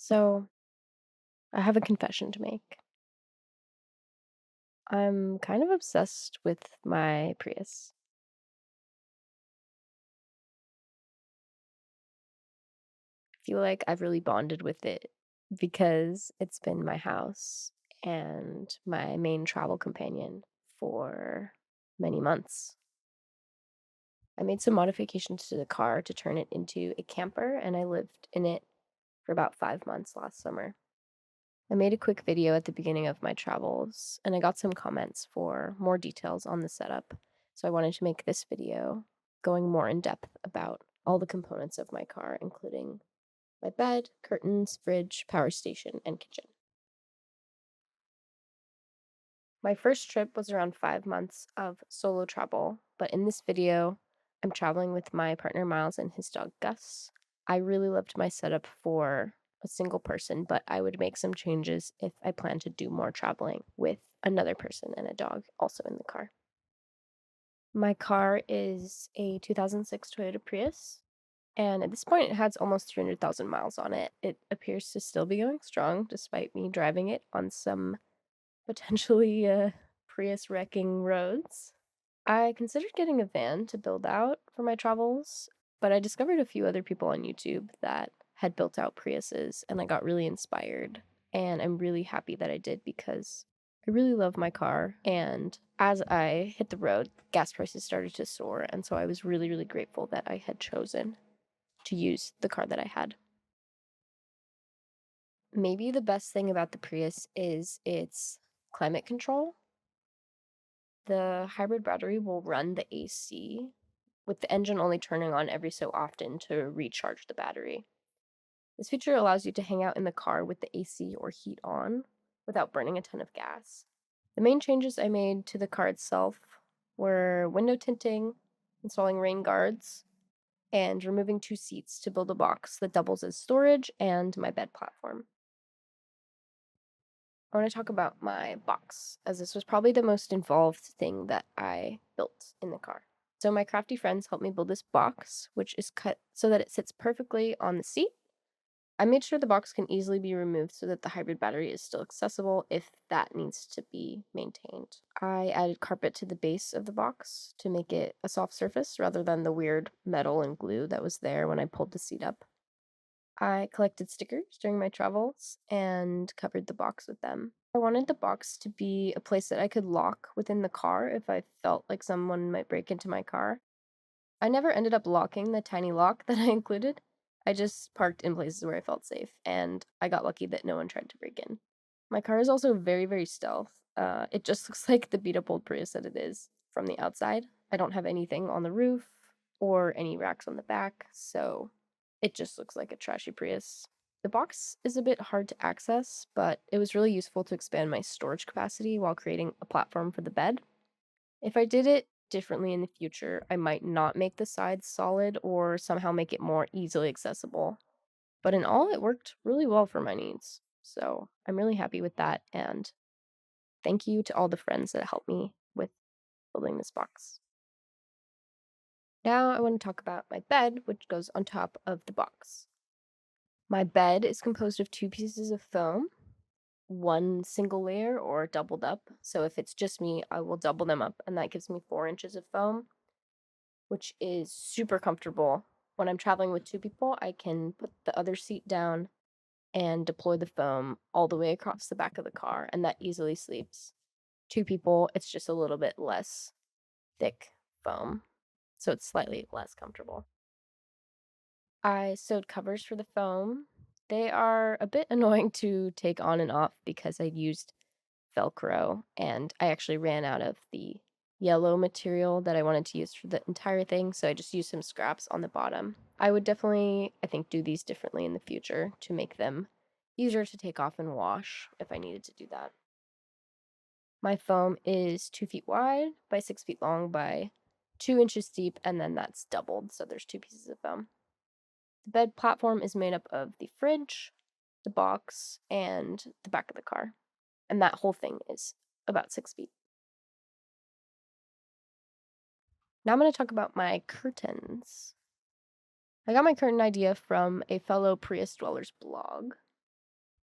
So, I have a confession to make. I'm kind of obsessed with my Prius. I feel like I've really bonded with it because it's been my house and my main travel companion for many months. I made some modifications to the car to turn it into a camper, and I lived in it for about 5 months last summer. I made a quick video at the beginning of my travels, and I got some comments for more details on the setup. So I wanted to make this video going more in depth about all the components of my car, including my bed, curtains, fridge, power station, and kitchen. My first trip was around 5 months of solo travel, but in this video, I'm traveling with my partner Miles and his dog Gus. I really loved my setup for a single person, but I would make some changes if I plan to do more traveling with another person and a dog also in the car. My car is a 2006 Toyota Prius, and at this point, it has almost 300,000 miles on it. It appears to still be going strong despite me driving it on some potentially Prius wrecking roads. I considered getting a van to build out for my travels, but I discovered a few other people on YouTube that had built out Priuses, and I got really inspired. And I'm really happy that I did because I really love my car. And as I hit the road, gas prices started to soar. And so I was really, really grateful that I had chosen to use the car that I had. Maybe the best thing about the Prius is its climate control. The hybrid battery will run the AC, with the engine only turning on every so often to recharge the battery. This feature allows you to hang out in the car with the AC or heat on without burning a ton of gas. The main changes I made to the car itself were window tinting, installing rain guards, and removing two seats to build a box that doubles as storage and my bed platform. I want to talk about my box, as this was probably the most involved thing that I built in the car. So my crafty friends helped me build this box, which is cut so that it sits perfectly on the seat. I made sure the box can easily be removed so that the hybrid battery is still accessible if that needs to be maintained. I added carpet to the base of the box to make it a soft surface rather than the weird metal and glue that was there when I pulled the seat up. I collected stickers during my travels and covered the box with them. I wanted the box to be a place that I could lock within the car if I felt like someone might break into my car. I never ended up locking the tiny lock that I included. I just parked in places where I felt safe, and I got lucky that no one tried to break in. My car is also very, very stealth. It just looks like the beat up old Prius that it is from the outside. I don't have anything on the roof or any racks on the back, so it just looks like a trashy Prius. The box is a bit hard to access, but it was really useful to expand my storage capacity while creating a platform for the bed. If I did it differently in the future, I might not make the sides solid or somehow make it more easily accessible. But in all, it worked really well for my needs. So I'm really happy with that. And thank you to all the friends that helped me with building this box. Now I want to talk about my bed, which goes on top of the box. My bed is composed of two pieces of foam, one single layer or doubled up. So if it's just me, I will double them up, and that gives me 4 inches of foam, which is super comfortable. When I'm traveling with two people, I can put the other seat down and deploy the foam all the way across the back of the car, and that easily sleeps. Two people, it's just a little bit less thick foam, so it's slightly less comfortable. I sewed covers for the foam. They are a bit annoying to take on and off because I used Velcro, and I actually ran out of the yellow material that I wanted to use for the entire thing, so I just used some scraps on the bottom. I would definitely, I think, do these differently in the future to make them easier to take off and wash if I needed to do that. My foam is 2 feet wide by 6 feet long by 2 inches deep, and then that's doubled, so there's two pieces of foam. The bed platform is made up of the fridge, the box, and the back of the car, and that whole thing is about 6 feet. Now I'm going to talk about my curtains. I got my curtain idea from a fellow Prius dweller's blog.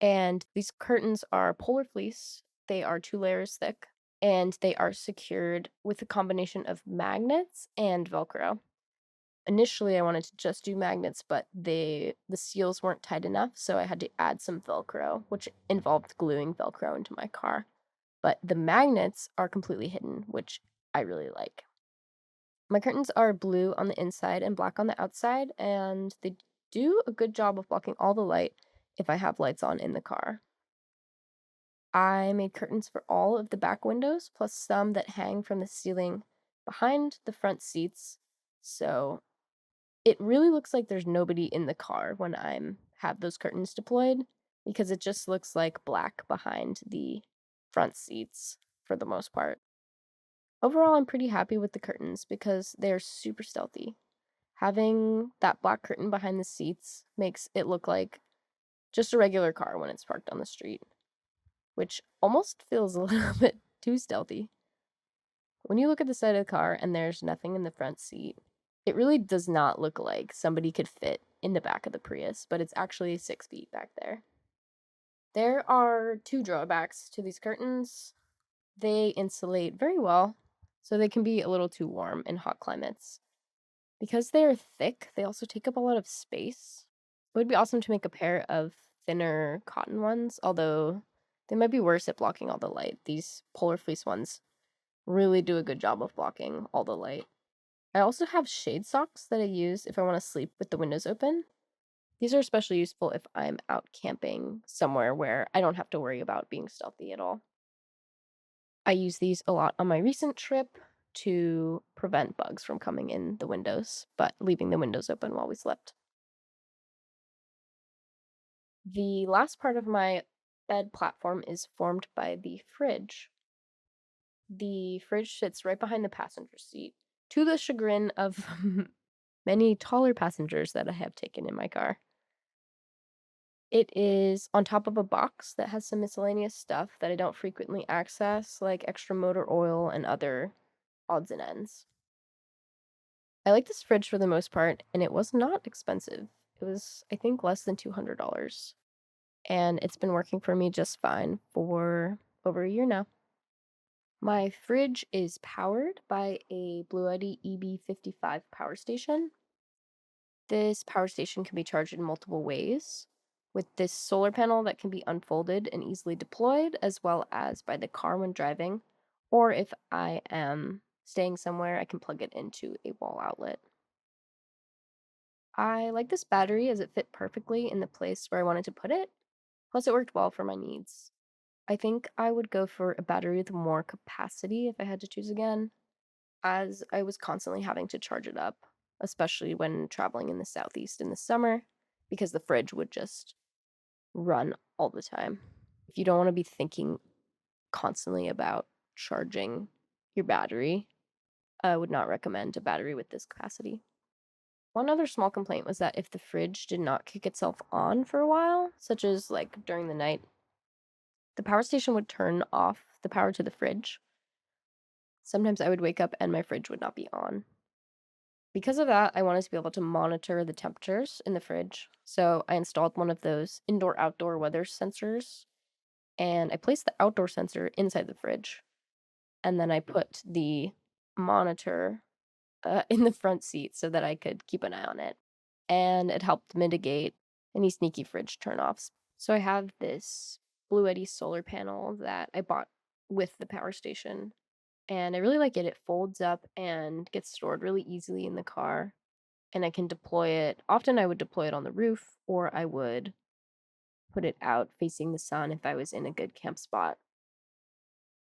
And these curtains are polar fleece. They are 2 layers thick, and they are secured with a combination of magnets and Velcro. Initially, I wanted to just do magnets, but the seals weren't tight enough, so I had to add some Velcro, which involved gluing Velcro into my car. But the magnets are completely hidden, which I really like. My curtains are blue on the inside and black on the outside, and they do a good job of blocking all the light if I have lights on in the car. I made curtains for all of the back windows, plus some that hang from the ceiling behind the front seats. So it really looks like there's nobody in the car when I'm have those curtains deployed because it just looks like black behind the front seats for the most part. Overall, I'm pretty happy with the curtains because they're super stealthy. Having that black curtain behind the seats makes it look like just a regular car when it's parked on the street, which almost feels a little bit too stealthy. When you look at the side of the car and there's nothing in the front seat, it really does not look like somebody could fit in the back of the Prius, but it's actually 6 feet back there. There are two drawbacks to these curtains. They insulate very well, so they can be a little too warm in hot climates. Because they are thick, they also take up a lot of space. It would be awesome to make a pair of thinner cotton ones, although they might be worse at blocking all the light. These polar fleece ones really do a good job of blocking all the light. I also have shade socks that I use if I want to sleep with the windows open. These are especially useful if I'm out camping somewhere where I don't have to worry about being stealthy at all. I use these a lot on my recent trip to prevent bugs from coming in the windows, but leaving the windows open while we slept. The last part of my bed platform is formed by the fridge. The fridge sits right behind the passenger seat, to the chagrin of many taller passengers that I have taken in my car. It is on top of a box that has some miscellaneous stuff that I don't frequently access, like extra motor oil and other odds and ends. I like this fridge for the most part, and it was not expensive. It was, I think, less than $200. And it's been working for me just fine for over a year now. My fridge is powered by a Blue Yeti EB55 power station. This power station can be charged in multiple ways, with this solar panel that can be unfolded and easily deployed, as well as by the car when driving, or if I am staying somewhere, I can plug it into a wall outlet. I like this battery as it fit perfectly in the place where I wanted to put it, plus it worked well for my needs. I think I would go for a battery with more capacity if I had to choose again, as I was constantly having to charge it up, especially when traveling in the southeast in the summer, because the fridge would just run all the time. If you don't want to be thinking constantly about charging your battery, I would not recommend a battery with this capacity. One other small complaint was that if the fridge did not kick itself on for a while, such as like during the night, the power station would turn off the power to the fridge. Sometimes I would wake up and my fridge would not be on. Because of that, I wanted to be able to monitor the temperatures in the fridge. So I installed one of those indoor-outdoor weather sensors, and I placed the outdoor sensor inside the fridge. And then I put the monitor in the front seat so that I could keep an eye on it. And it helped mitigate any sneaky fridge turnoffs. So I have this Blue Yeti solar panel that I bought with the power station, and I really like it. It folds up and gets stored really easily in the car, and I can deploy it. Often I would deploy it on the roof, or I would put it out facing the sun if I was in a good camp spot.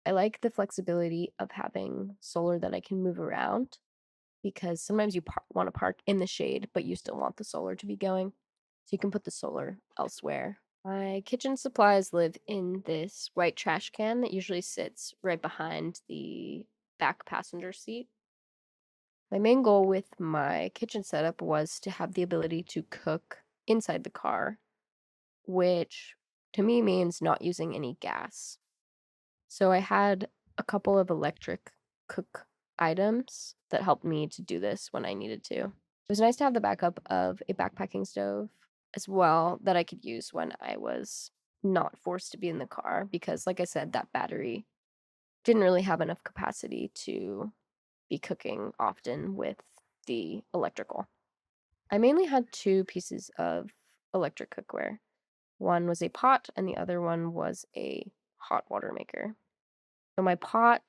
I like the flexibility of having solar that I can move around because sometimes you want to park in the shade, but you still want the solar to be going. So you can put the solar elsewhere. My kitchen supplies live in this white trash can that usually sits right behind the back passenger seat. My main goal with my kitchen setup was to have the ability to cook inside the car, which to me means not using any gas. So I had a couple of electric cook items that helped me to do this when I needed to. It was nice to have the backup of a backpacking stove as well that I could use when I was not forced to be in the car because, like I said, that battery didn't really have enough capacity to be cooking often with the electrical. I mainly had two pieces of electric cookware. One was a pot, and the other one was a hot water maker. So my pot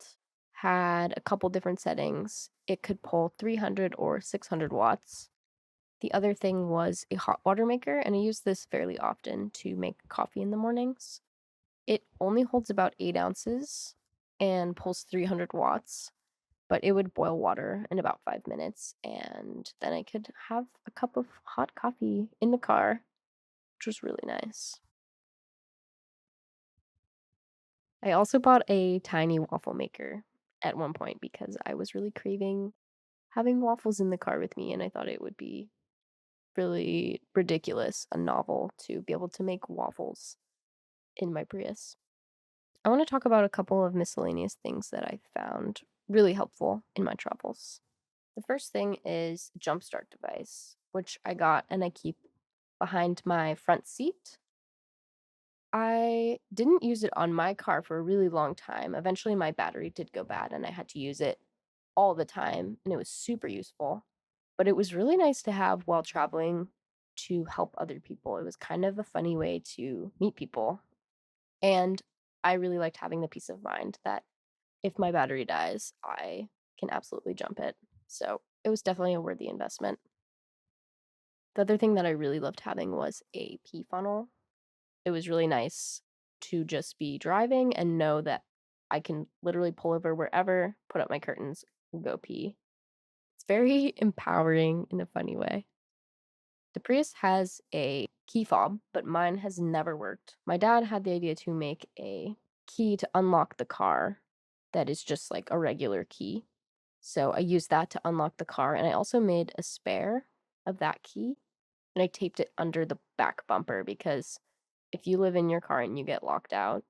had a couple different settings. It could pull 300 or 600 watts. The other thing was a hot water maker, and I use this fairly often to make coffee in the mornings. It only holds about 8 ounces and pulls 300 watts, but it would boil water in about 5 minutes, and then I could have a cup of hot coffee in the car, which was really nice. I also bought a tiny waffle maker at one point because I was really craving having waffles in the car with me, and I thought it would be really ridiculous, a novel to be able to make waffles in my Prius. I want to talk about a couple of miscellaneous things that I found really helpful in my travels. The first thing is a jumpstart device, which I got and I keep behind my front seat. I didn't use it on my car for a really long time. Eventually, my battery did go bad and I had to use it all the time, and it was super useful. But it was really nice to have while traveling to help other people. It was kind of a funny way to meet people. And I really liked having the peace of mind that if my battery dies, I can absolutely jump it. So it was definitely a worthy investment. The other thing that I really loved having was a pee funnel. It was really nice to just be driving and know that I can literally pull over wherever, put up my curtains, and go pee. It's very empowering in a funny way. The Prius has a key fob, but mine has never worked. My dad had the idea to make a key to unlock the car that is just like a regular key. So I used that to unlock the car, and I also made a spare of that key, and I taped it under the back bumper because if you live in your car and you get locked out,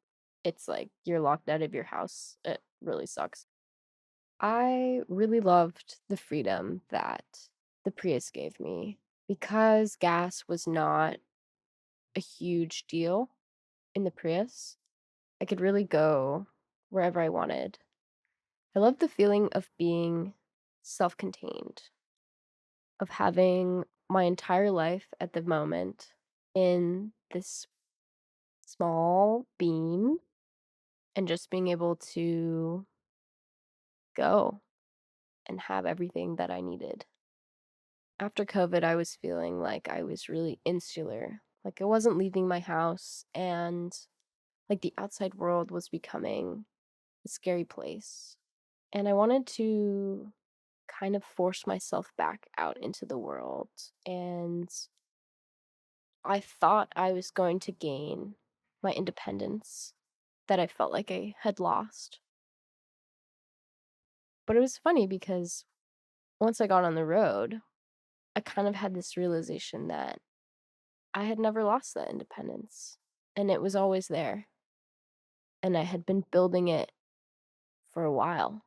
it's like you're locked out of your house. It really sucks. I really loved the freedom that the Prius gave me because gas was not a huge deal in the Prius. I could really go wherever I wanted. I love the feeling of being self contained, of having my entire life at the moment in this small bean and just being able to go and have everything that I needed. After COVID, I was feeling like I was really insular. Like I wasn't leaving my house and like the outside world was becoming a scary place. And I wanted to kind of force myself back out into the world. And I thought I was going to gain my independence that I felt like I had lost. But it was funny because once I got on the road, I kind of had this realization that I had never lost that independence and it was always there. And I had been building it for a while.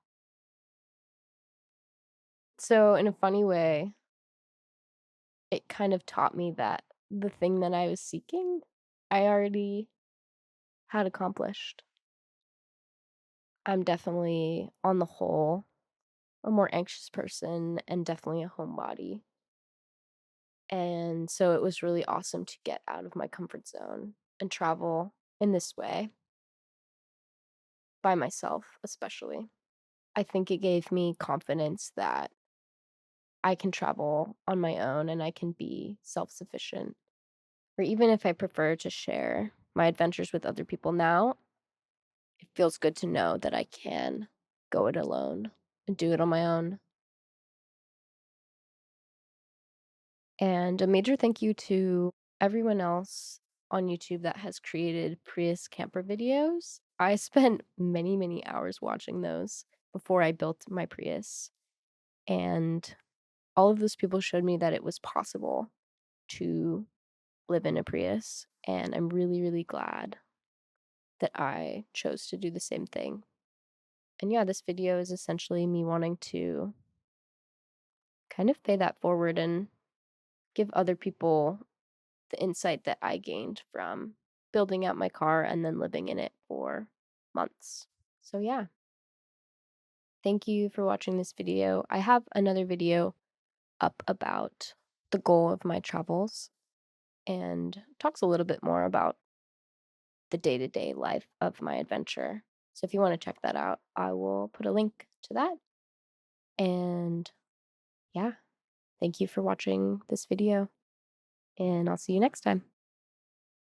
So, in a funny way, it kind of taught me that the thing that I was seeking, I already had accomplished. I'm definitely, on the whole, a more anxious person and definitely a homebody. And so it was really awesome to get out of my comfort zone and travel in this way by myself, especially. I think it gave me confidence that I can travel on my own and I can be self sufficient. Or even if I prefer to share my adventures with other people now, it feels good to know that I can go it alone and do it on my own. And a major thank you to everyone else on YouTube that has created Prius camper videos. I spent many, many hours watching those before I built my Prius. And all of those people showed me that it was possible to live in a Prius. And I'm really, really glad that I chose to do the same thing. And yeah, this video is essentially me wanting to kind of pay that forward and give other people the insight that I gained from building out my car and then living in it for months. So yeah, thank you for watching this video. I have another video up about the goal of my travels and talks a little bit more about the day-to-day life of my adventure. So if you want to check that out, I will put a link to that. And yeah, thank you for watching this video, and I'll see you next time.